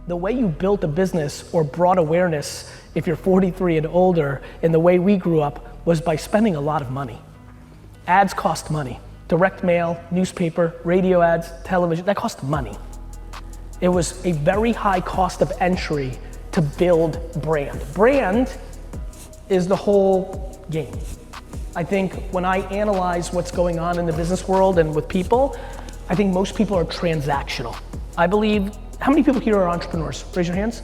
the way you built a business or brought awareness, if you're 43 and older, in the way we grew up, was by spending a lot of money. Ads cost money. Direct mail, newspaper, radio ads, television, that cost money. It was a very high cost of entry to build brand. Brand is the whole game. I think when I analyze what's going on in the business world and with people, I think most people are transactional. I believe, how many people here are entrepreneurs? Raise your hands.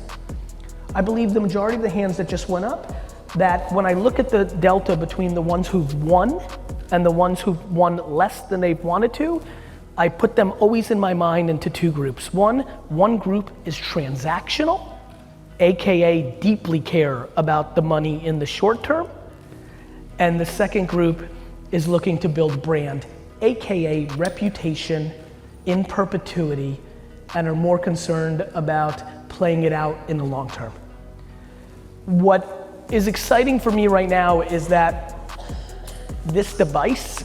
I believe the majority of the hands that just went up, that when I look at the delta between the ones who've won and the ones who've won less than they've wanted to, I put them always in my mind into two groups. One group is transactional, AKA deeply care about the money in the short term. And the second group is looking to build brand, AKA reputation in perpetuity, and are more concerned about playing it out in the long term. What is exciting for me right now is that this device,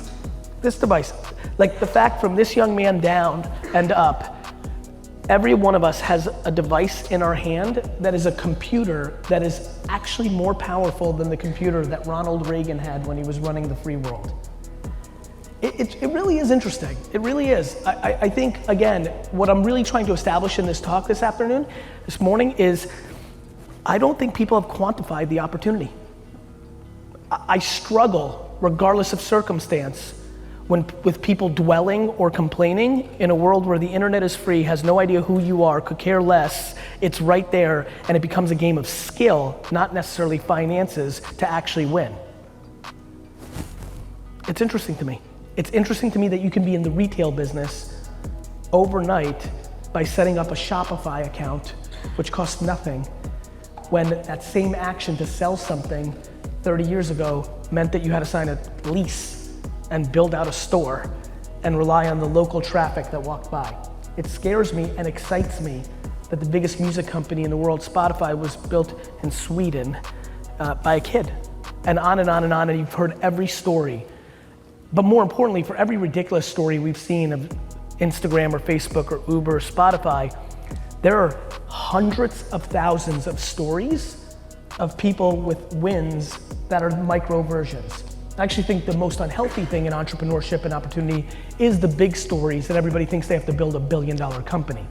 like the fact from this young man down and up, every one of us has a device in our hand that is a computer that is actually more powerful than the computer that Ronald Reagan had when he was running the free world. It really is interesting. It really is. I think, again, what I'm really trying to establish in this talk this morning is, I don't think people have quantified the opportunity. I struggle, regardless of circumstance, with people dwelling or complaining in a world where the internet is free, has no idea who you are, could care less, it's right there, and it becomes a game of skill, not necessarily finances, to actually win. It's interesting to me. It's interesting to me that you can be in the retail business overnight by setting up a Shopify account, which costs nothing, when that same action to sell something 30 years ago meant that you had to sign a lease and build out a store and rely on the local traffic that walked by. It scares me and excites me that the biggest music company in the world, Spotify, was built in Sweden by a kid. And on and on and on, and you've heard every story. But more importantly, for every ridiculous story we've seen of Instagram or Facebook or Uber or Spotify, there are hundreds of thousands of stories of people with wins that are micro versions. I actually think the most unhealthy thing in entrepreneurship and opportunity is the big stories that everybody thinks they have to build $1 billion company.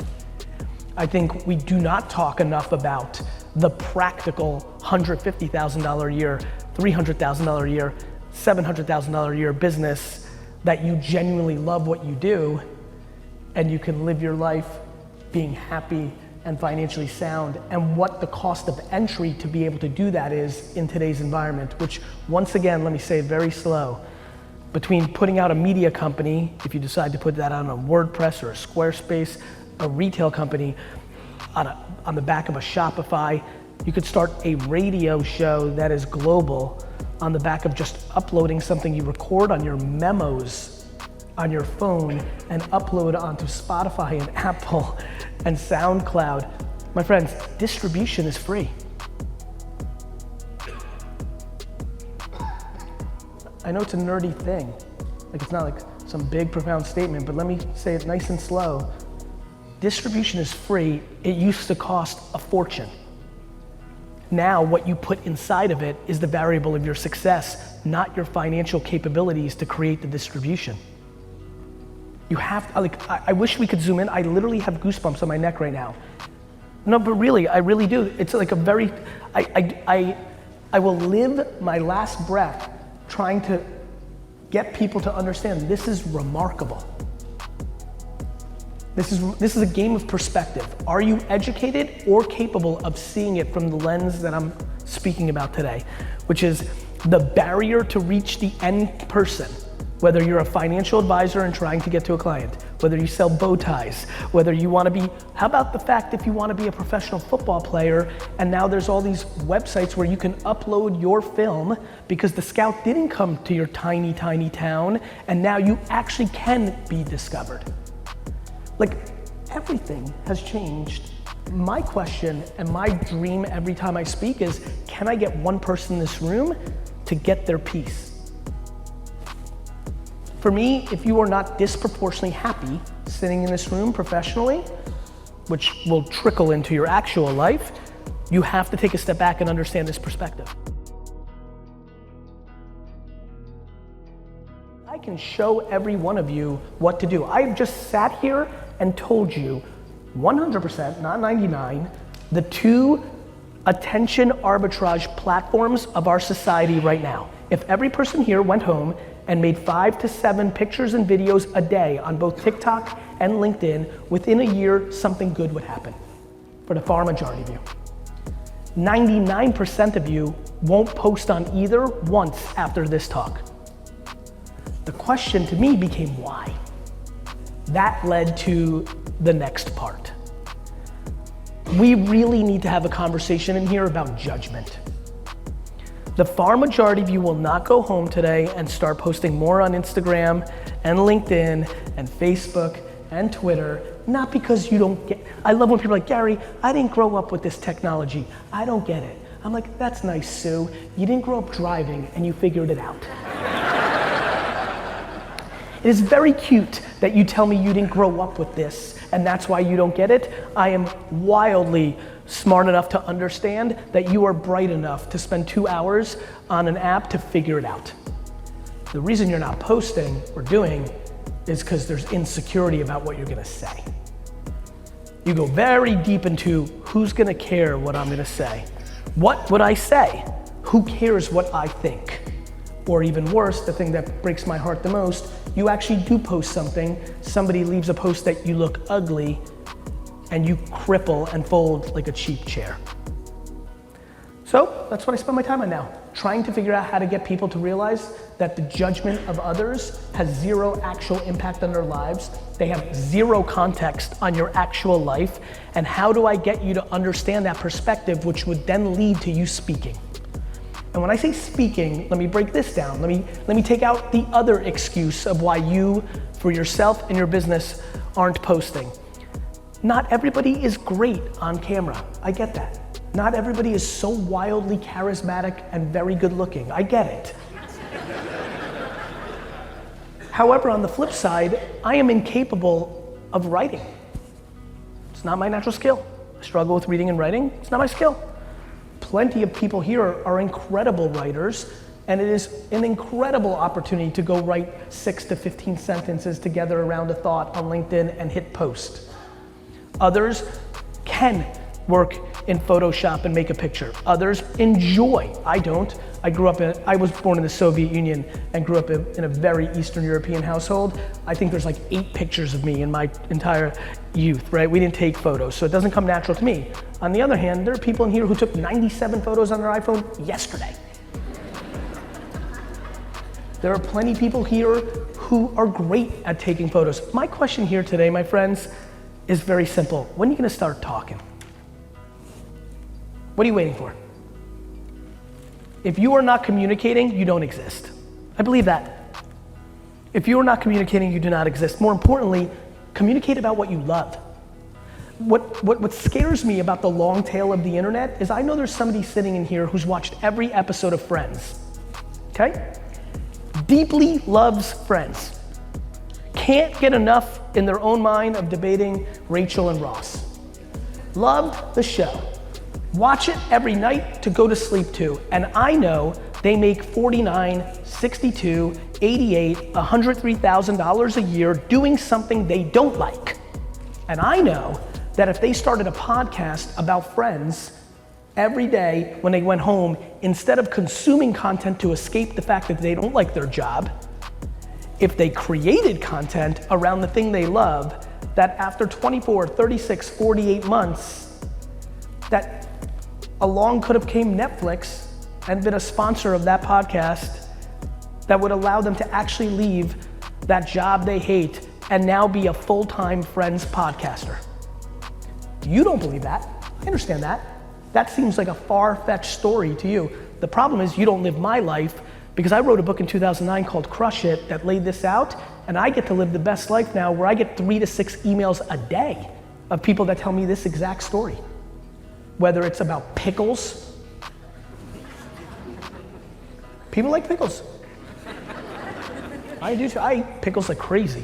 I think we do not talk enough about the practical $150,000 a year, $300,000 a year, $700,000 a year business that you genuinely love what you do, and you can live your life being happy and financially sound, and what the cost of entry to be able to do that is in today's environment, which, once again, let me say it very slow, between putting out a media company, if you decide to put that on a WordPress or a Squarespace, a retail company, on the back of a Shopify, you could start a radio show that is global on the back of just uploading something you record on your memos on your phone and upload onto Spotify and Apple and SoundCloud. My friends, distribution is free. I know it's a nerdy thing. Like, it's not like some big profound statement, but let me say it nice and slow. Distribution is free. It used to cost a fortune. Now what you put inside of it is the variable of your success, not your financial capabilities to create the distribution. You have to, like, I wish we could zoom in. I literally have goosebumps on my neck right now. No, but really, I really do. It's like a very, I will live my last breath trying to get people to understand this is remarkable. This is a game of perspective. Are you educated or capable of seeing it from the lens that I'm speaking about today, which is the barrier to reach the end person, whether you're a financial advisor and trying to get to a client, whether you sell bow ties, whether you want to be, how about the fact if you want to be a professional football player and now there's all these websites where you can upload your film because the scout didn't come to your tiny, tiny town and now you actually can be discovered. Like, everything has changed. My question and my dream every time I speak is, can I get one person in this room to get their piece? For me, if you are not disproportionately happy sitting in this room professionally, which will trickle into your actual life, you have to take a step back and understand this perspective. I can show every one of you what to do. I've just sat here and told you 100%, not 99, the two attention arbitrage platforms of our society right now. If every person here went home and made 5 to 7 pictures and videos a day on both TikTok and LinkedIn, within a year, something good would happen for the far majority of you. 99% of you won't post on either once after this talk. The question to me became why? That led to the next part. We really need to have a conversation in here about judgment. The far majority of you will not go home today and start posting more on Instagram and LinkedIn and Facebook and Twitter, not because you don't get, I love when people are like, Gary, I didn't grow up with this technology. I don't get it. I'm like, that's nice, Sue. You didn't grow up driving and you figured it out. It is very cute that you tell me you didn't grow up with this and that's why you don't get it. I am wildly smart enough to understand that you are bright enough to spend 2 hours on an app to figure it out. The reason you're not posting or doing is because there's insecurity about what you're gonna say. You go very deep into who's gonna care what I'm gonna say. What would I say? Who cares what I think? Or even worse, the thing that breaks my heart the most, you actually do post something, somebody leaves a post that you look ugly, and you cripple and fold like a cheap chair. So that's what I spend my time on now, trying to figure out how to get people to realize that the judgment of others has zero actual impact on their lives. They have zero context on your actual life. And how do I get you to understand that perspective, which would then lead to you speaking? And when I say speaking, let me break this down. Let me take out the other excuse of why you, for yourself and your business, aren't posting. Not everybody is great on camera. I get that. Not everybody is so wildly charismatic and very good looking. I get it. However, on the flip side, I am incapable of writing. It's not my natural skill. I struggle with reading and writing. It's not my skill. Plenty of people here are incredible writers, and it is an incredible opportunity to go write 6 to 15 sentences together around a thought on LinkedIn and hit post. Others can work in Photoshop and make a picture. Others enjoy. I don't. I was born in the Soviet Union and grew up in a very Eastern European household. I think there's like 8 pictures of me in my entire youth, right? We didn't take photos, so it doesn't come natural to me. On the other hand, there are people in here who took 97 photos on their iPhone yesterday. There are plenty of people here who are great at taking photos. My question here today, my friends, is very simple. When are you gonna start talking? What are you waiting for? If you are not communicating, you don't exist. I believe that. If you are not communicating, you do not exist. More importantly, communicate about what you love. What scares me about the long tail of the internet is I know there's somebody sitting in here who's watched every episode of Friends, okay? Deeply loves Friends. Can't get enough in their own mind of debating Rachel and Ross. Loved the show. Watch it every night to go to sleep to. And I know they make $49, $62, $88, $103,000 a year doing something they don't like. And I know that if they started a podcast about Friends every day when they went home, instead of consuming content to escape the fact that they don't like their job, if they created content around the thing they love, that after 24, 36, 48 months, that along could have came Netflix and been a sponsor of that podcast that would allow them to actually leave that job they hate and now be a full-time Friends podcaster. You don't believe that. I understand that. That seems like a far-fetched story to you. The problem is you don't live my life because I wrote a book in 2009 called Crush It that laid this out, and I get to live the best life now where I get 3 to 6 emails a day of people that tell me this exact story. Whether it's about pickles. People like pickles. I do too. I eat pickles like crazy.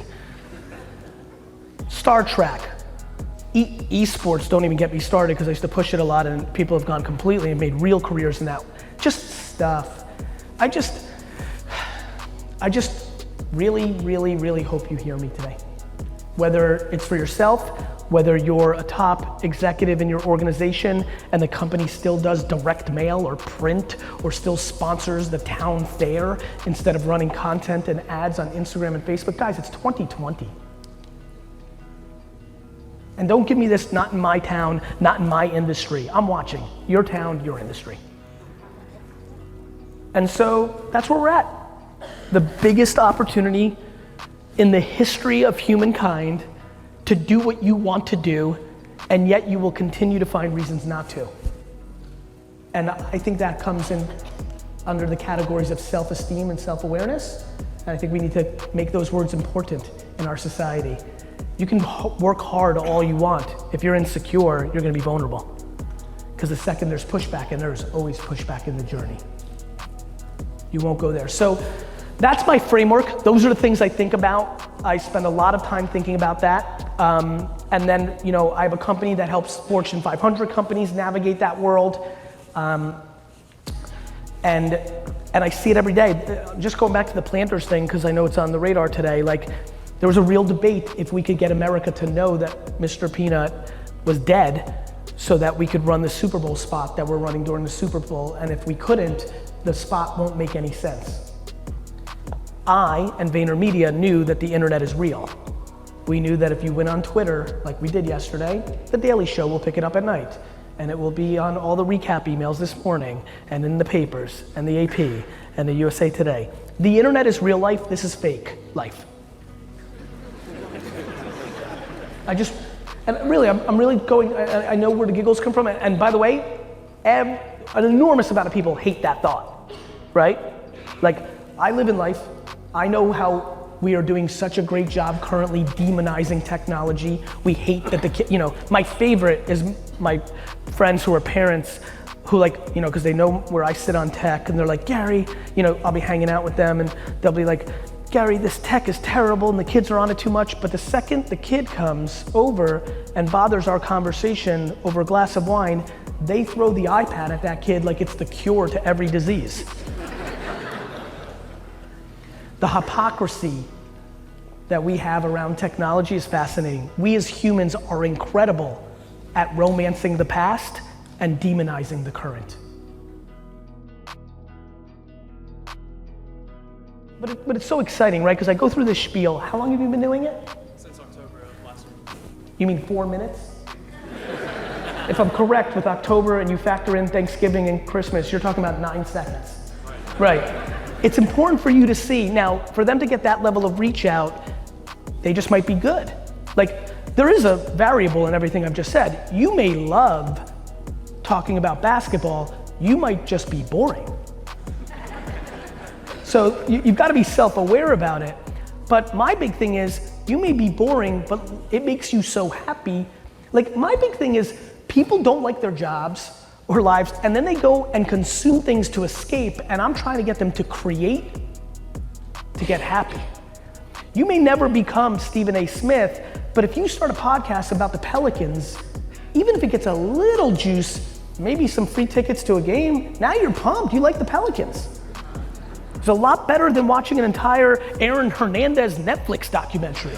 Star Trek. Esports, don't even get me started because I used to push it a lot and people have gone completely and made real careers in that. Just stuff. I just really, really, really hope you hear me today. Whether it's for yourself, whether you're a top executive in your organization and the company still does direct mail or print or still sponsors the town fair instead of running content and ads on Instagram and Facebook. Guys, it's 2020. And don't give me this, not in my town, not in my industry. I'm watching. Your town, your industry. And so that's where we're at. The biggest opportunity in the history of humankind to do what you want to do, and yet you will continue to find reasons not to. And I think that comes in under the categories of self-esteem and self-awareness. And I think we need to make those words important in our society. You can work hard all you want. If you're insecure, you're gonna be vulnerable. Because the second there's pushback, and there's always pushback in the journey, you won't go there. So that's my framework. Those are the things I think about. I spend a lot of time thinking about that. And then, I have a company that helps Fortune 500 companies navigate that world. And I see it every day. Just going back to the planters thing, because I know it's on the radar today, there was a real debate if we could get America to know that Mr. Peanut was dead so that we could run the Super Bowl spot that we're running during the Super Bowl. And if we couldn't, the spot won't make any sense. I and VaynerMedia knew that the internet is real. We knew that if you went on Twitter, like we did yesterday, The Daily Show will pick it up at night. And it will be on all the recap emails this morning, and in the papers, and the AP, and the USA Today. The internet is real life, this is fake life. I'm really going, I know where the giggles come from, and by the way, an enormous amount of people hate that thought, right? I live in life, I know how we are doing such a great job currently demonizing technology. We hate that the kid, my favorite is my friends who are parents who because they know where I sit on tech, and they're like, Gary, I'll be hanging out with them and they'll be like, Gary, this tech is terrible and the kids are on it too much. But the second the kid comes over and bothers our conversation over a glass of wine, they throw the iPad at that kid like it's the cure to every disease. The hypocrisy that we have around technology is fascinating. We as humans are incredible at romancing the past and demonizing the current. But it's so exciting, right? Because I go through this spiel. How long have you been doing it? Since October of last year. You mean 4 minutes? If I'm correct, with October and you factor in Thanksgiving and Christmas, you're talking about 9 seconds. Right. It's important for you to see. Now, for them to get that level of reach out, they just might be good. There is a variable in everything I've just said. You may love talking about basketball, you might just be boring. So you've got to be self-aware about it. But my big thing is, you may be boring, but it makes you so happy. My big thing is, people don't like their jobs or lives, and then they go and consume things to escape, and I'm trying to get them to create to get happy. You may never become Stephen A. Smith, but if you start a podcast about the Pelicans, even if it gets a little juice, maybe some free tickets to a game, now you're pumped, you like the Pelicans. It's a lot better than watching an entire Aaron Hernandez Netflix documentary.